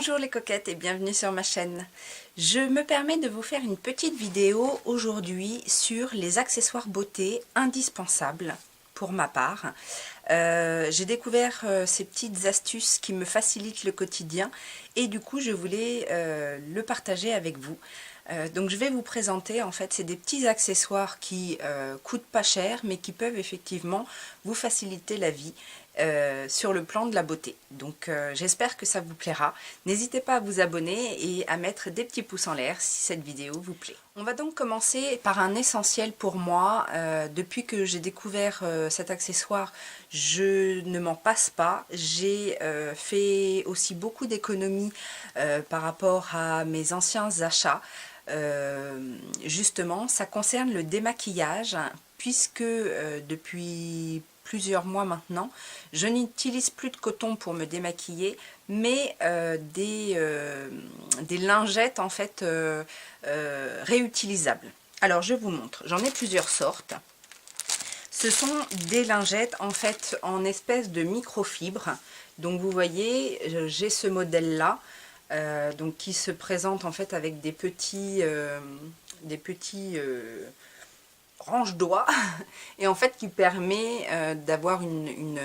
Bonjour les coquettes et bienvenue sur ma chaîne. Je me permets de vous faire une petite vidéo aujourd'hui sur les accessoires beauté indispensables pour ma part. J'ai découvert ces petites astuces qui me facilitent le quotidien et du coup je voulais le partager avec vous. Donc je vais vous présenter, en fait, c'est des petits accessoires qui coûtent pas cher mais qui peuvent effectivement vous faciliter la vie sur le plan de la beauté. Donc j'espère que ça vous plaira. N'hésitez pas à vous abonner et à mettre des petits pouces en l'air si cette vidéo vous plaît. On va donc commencer par un essentiel pour moi. Depuis que j'ai découvert cet accessoire, je ne m'en passe pas. J'ai fait aussi beaucoup d'économies par rapport à mes anciens achats. Justement, ça concerne le démaquillage, puisque depuis plusieurs mois maintenant, je n'utilise plus de coton pour me démaquiller, mais des lingettes en fait réutilisables. Alors je vous montre, j'en ai plusieurs sortes. Ce sont des lingettes en fait en espèce de microfibre. Donc vous voyez, j'ai ce modèle là. Donc qui se présente en fait avec des petits range-doigts et en fait qui permet d'avoir une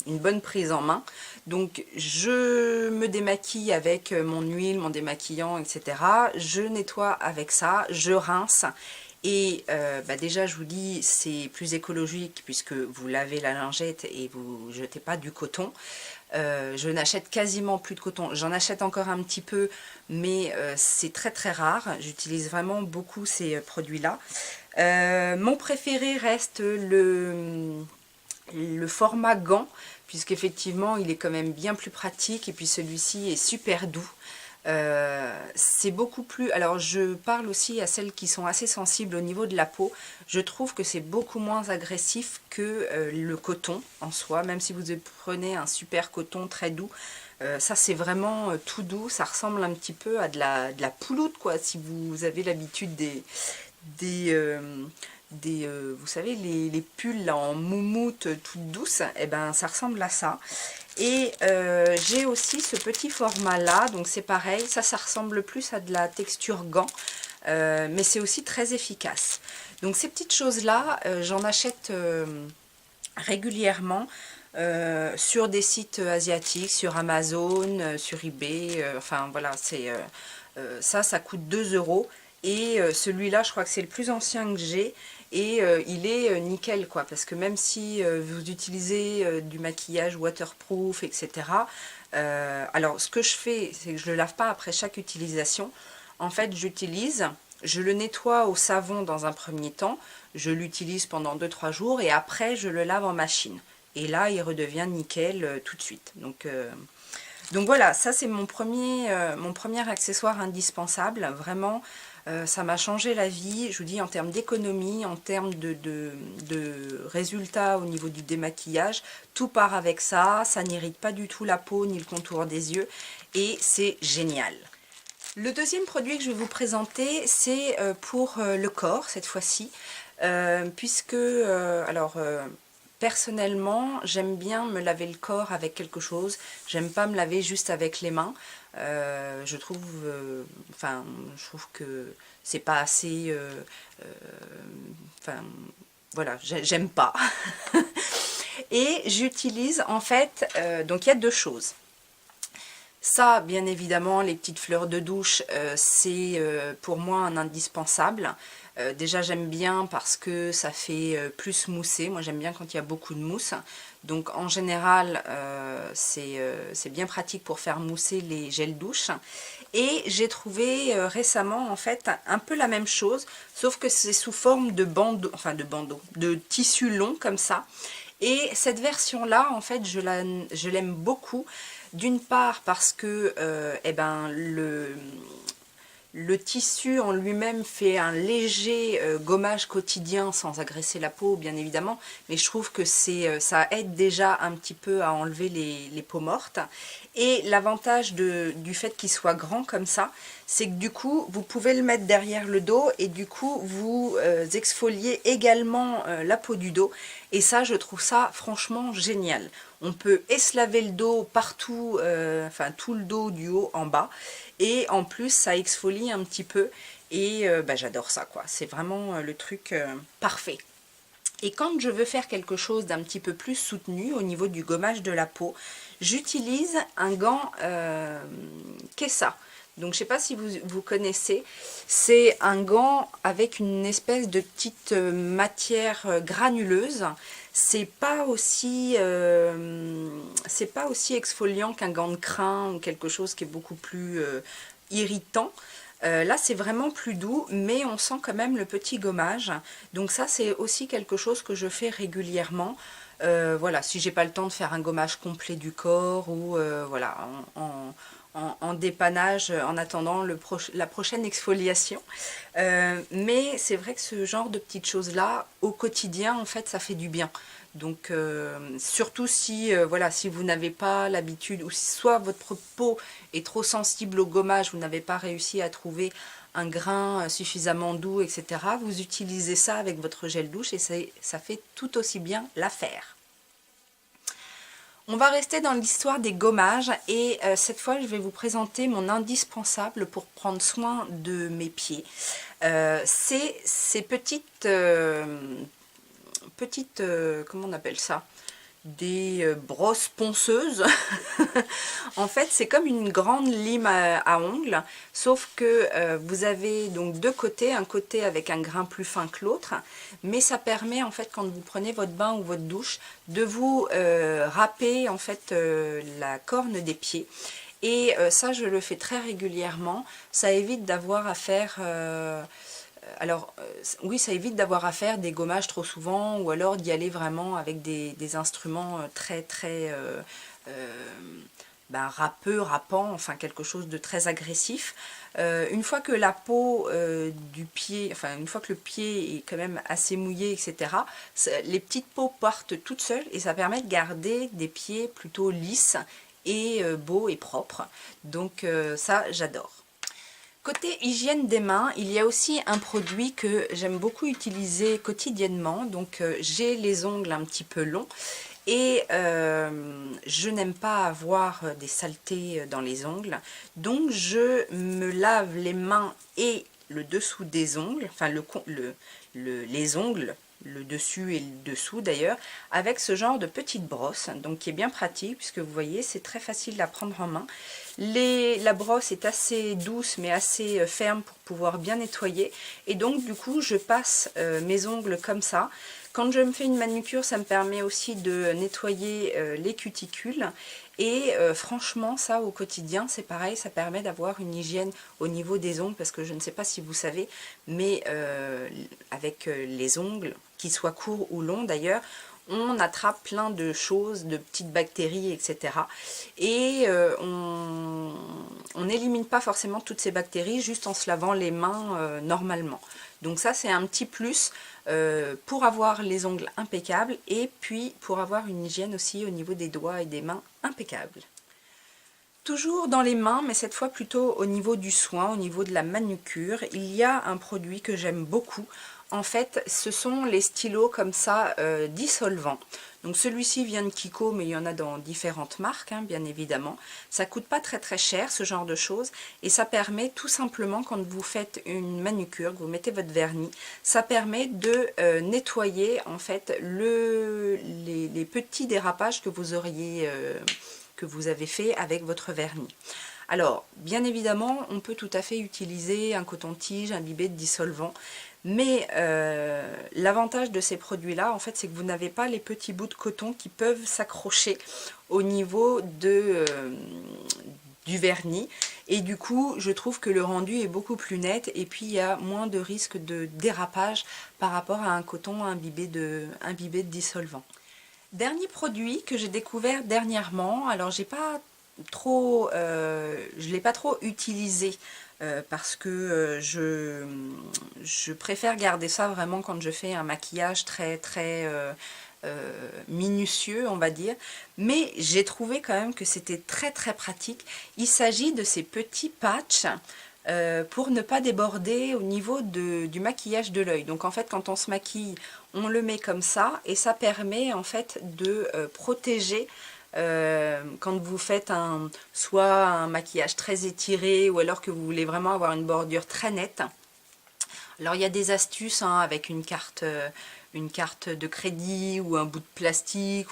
bonne prise en main. Donc je me démaquille avec mon huile, mon démaquillant, etc. Je nettoie avec ça, je rince. Et déjà je vous dis, c'est plus écologique puisque vous lavez la lingette et vous jetez pas du coton. Je n'achète quasiment plus de coton, j'en achète encore un petit peu, mais c'est très très rare. J'utilise vraiment beaucoup ces produits là. Mon préféré reste le format gant, puisqu'effectivement il est quand même bien plus pratique, et puis celui-ci est super doux. C'est beaucoup plus... Alors je parle aussi à celles qui sont assez sensibles au niveau de la peau. Je trouve que c'est beaucoup moins agressif que le coton en soi, même si vous prenez un super coton très doux. Ça c'est vraiment tout doux, ça ressemble un petit peu à de la pouloute quoi, si vous avez l'habitude vous savez, les pulls là, en moumoute toute douce, et ben ça ressemble à ça. Et j'ai aussi ce petit format là, donc c'est pareil, ça ressemble plus à de la texture gant, mais c'est aussi très efficace. Donc ces petites choses là, j'en achète régulièrement sur des sites asiatiques, sur Amazon, sur eBay, enfin voilà, c'est ça coûte 2 €. Et celui-là, je crois que c'est le plus ancien que j'ai. Et il est nickel, quoi. Parce que même si vous utilisez du maquillage waterproof, etc. Alors, ce que je fais, c'est que je ne le lave pas après chaque utilisation. En fait, je le nettoie au savon dans un premier temps. Je l'utilise pendant 2-3 jours. Et après, je le lave en machine. Et là, il redevient nickel tout de suite. Donc voilà, ça c'est mon premier accessoire indispensable. Vraiment, ça m'a changé la vie, je vous dis, en termes d'économie, en termes de résultats au niveau du démaquillage. Tout part avec ça, ça n'irrite pas du tout la peau ni le contour des yeux et c'est génial. Le deuxième produit que je vais vous présenter, c'est pour le corps cette fois-ci, puisque, personnellement, j'aime bien me laver le corps avec quelque chose. J'aime pas me laver juste avec les mains. Je trouve que c'est pas assez... voilà, j'aime pas. Et j'utilise en fait... donc il y a deux choses. Ça, bien évidemment, les petites fleurs de douche, c'est pour moi un indispensable. Déjà, j'aime bien parce que ça fait plus mousser. Moi, j'aime bien quand il y a beaucoup de mousse. Donc, en général, c'est bien pratique pour faire mousser les gels douche. Et j'ai trouvé récemment, en fait, un peu la même chose, sauf que c'est sous forme de bandeau, de tissu long comme ça. Et cette version-là, en fait, je l'aime beaucoup. D'une part parce que le tissu en lui-même fait un léger gommage quotidien sans agresser la peau, bien évidemment, mais je trouve que ça aide déjà un petit peu à enlever les peaux mortes. Et l'avantage du fait qu'il soit grand comme ça, c'est que du coup, vous pouvez le mettre derrière le dos et du coup, vous exfoliez également la peau du dos. Et ça, je trouve ça franchement génial. On peut esslaver le dos partout, enfin tout le dos du haut en bas. Et en plus, ça exfolie un petit peu. Et bah, j'adore ça, quoi. C'est vraiment le truc parfait. Et quand je veux faire quelque chose d'un petit peu plus soutenu au niveau du gommage de la peau, j'utilise un gant Kessa. Donc je ne sais pas si vous connaissez, c'est un gant avec une espèce de petite matière granuleuse. C'est pas aussi exfoliant qu'un gant de crin ou quelque chose qui est beaucoup plus irritant. Là c'est vraiment plus doux, mais on sent quand même le petit gommage. Donc ça c'est aussi quelque chose que je fais régulièrement. Voilà, si j'ai pas le temps de faire un gommage complet du corps ou voilà, en dépannage en attendant la prochaine exfoliation. Mais c'est vrai que ce genre de petites choses-là, au quotidien, en fait, ça fait du bien. Donc, surtout si, voilà, si vous n'avez pas l'habitude, ou si soit votre peau est trop sensible au gommage, vous n'avez pas réussi à trouver un grain suffisamment doux, etc., vous utilisez ça avec votre gel douche et ça fait tout aussi bien l'affaire. On va rester dans l'histoire des gommages et cette fois je vais vous présenter mon indispensable pour prendre soin de mes pieds. C'est ces petites, comment on appelle ça? Des brosses ponceuses. En fait c'est comme une grande lime à ongles, sauf que vous avez donc deux côtés, un côté avec un grain plus fin que l'autre, mais ça permet en fait quand vous prenez votre bain ou votre douche de vous râper en fait la corne des pieds. Et ça je le fais très régulièrement, ça évite d'avoir à faire oui, ça évite d'avoir à faire des gommages trop souvent ou alors d'y aller vraiment avec des instruments très râpants, enfin quelque chose de très agressif. Une fois que la peau du pied, enfin une fois que le pied est quand même assez mouillé, etc., les petites peaux partent toutes seules et ça permet de garder des pieds plutôt lisses et beaux et propres. Donc ça, j'adore. Côté hygiène des mains, il y a aussi un produit que j'aime beaucoup utiliser quotidiennement. Donc j'ai les ongles un petit peu longs et je n'aime pas avoir des saletés dans les ongles. Donc je me lave les mains et le dessous des ongles, enfin les ongles, le dessus et le dessous d'ailleurs, avec ce genre de petite brosse, donc qui est bien pratique puisque vous voyez c'est très facile à prendre en main. La brosse est assez douce mais assez ferme pour pouvoir bien nettoyer et donc du coup je passe mes ongles comme ça. Quand je me fais une manucure, ça me permet aussi de nettoyer les cuticules et franchement ça au quotidien c'est pareil, ça permet d'avoir une hygiène au niveau des ongles parce que je ne sais pas si vous savez mais avec les ongles, qu'ils soient courts ou longs d'ailleurs, on attrape plein de choses, de petites bactéries, etc. Et on n'élimine pas forcément toutes ces bactéries juste en se lavant les mains normalement. Donc ça c'est un petit plus pour avoir les ongles impeccables et puis pour avoir une hygiène aussi au niveau des doigts et des mains impeccable. Toujours dans les mains, mais cette fois plutôt au niveau du soin, au niveau de la manucure, il y a un produit que j'aime beaucoup. En fait, ce sont les stylos comme ça dissolvants. Donc celui-ci vient de Kiko, mais il y en a dans différentes marques, hein, bien évidemment. Ça coûte pas très cher ce genre de choses et ça permet tout simplement quand vous faites une manucure, que vous mettez votre vernis, ça permet de nettoyer en fait les petits dérapages que vous auriez que vous avez fait avec votre vernis. Alors, bien évidemment, on peut tout à fait utiliser un coton-tige imbibé de dissolvant, mais l'avantage de ces produits-là, en fait, c'est que vous n'avez pas les petits bouts de coton qui peuvent s'accrocher au niveau du vernis. Et du coup, je trouve que le rendu est beaucoup plus net et puis il y a moins de risque de dérapage par rapport à un coton imbibé de dissolvant. Dernier produit que j'ai découvert dernièrement, alors je l'ai pas trop utilisé parce que je préfère garder ça vraiment quand je fais un maquillage très minutieux, on va dire, mais j'ai trouvé quand même que c'était très très pratique. Il s'agit de ces petits patchs pour ne pas déborder au niveau du maquillage de l'œil. Donc en fait, quand on se maquille, on le met comme ça et ça permet en fait de protéger quand vous faites soit un maquillage très étiré ou alors que vous voulez vraiment avoir une bordure très nette. Alors il y a des astuces hein, avec une carte de crédit ou un bout de plastique.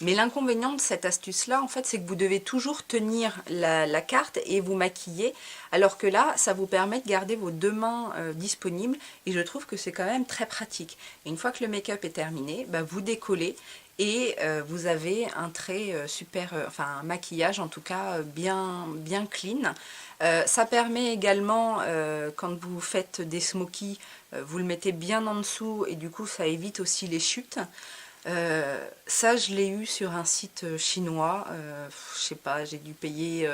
Mais l'inconvénient de cette astuce-là, en fait, c'est que vous devez toujours tenir la carte et vous maquiller. Alors que là, ça vous permet de garder vos deux mains disponibles. Et je trouve que c'est quand même très pratique. Et une fois que le make-up est terminé, bah, vous décollez. Et vous avez un trait super, enfin un maquillage en tout cas bien clean. Ça permet également, quand vous faites des smokies, vous le mettez bien en dessous et du coup ça évite aussi les chutes. Ça je l'ai eu sur un site chinois, je sais pas, j'ai dû payer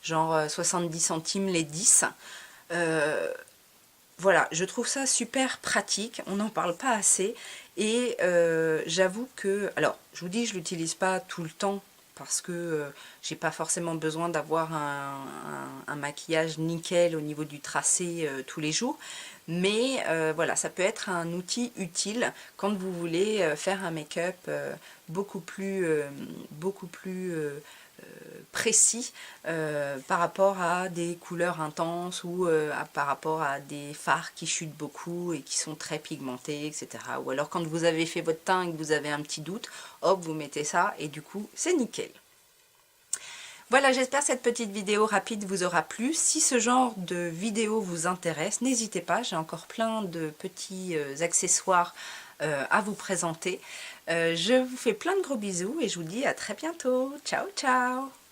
genre 70 centimes les 10. Voilà, je trouve ça super pratique, on n'en parle pas assez et j'avoue que, alors je vous dis je l'utilise pas tout le temps parce que j'ai pas forcément besoin d'avoir un maquillage nickel au niveau du tracé tous les jours, mais voilà, ça peut être un outil utile quand vous voulez faire un make-up beaucoup plus précis par rapport à des couleurs intenses ou par rapport à des fards qui chutent beaucoup et qui sont très pigmentés, etc. Ou alors quand vous avez fait votre teint et que vous avez un petit doute, hop, vous mettez ça et du coup, c'est nickel. Voilà, j'espère que cette petite vidéo rapide vous aura plu. Si ce genre de vidéo vous intéresse, n'hésitez pas, j'ai encore plein de petits accessoires à vous présenter. Je vous fais plein de gros bisous et je vous dis à très bientôt. Ciao, ciao!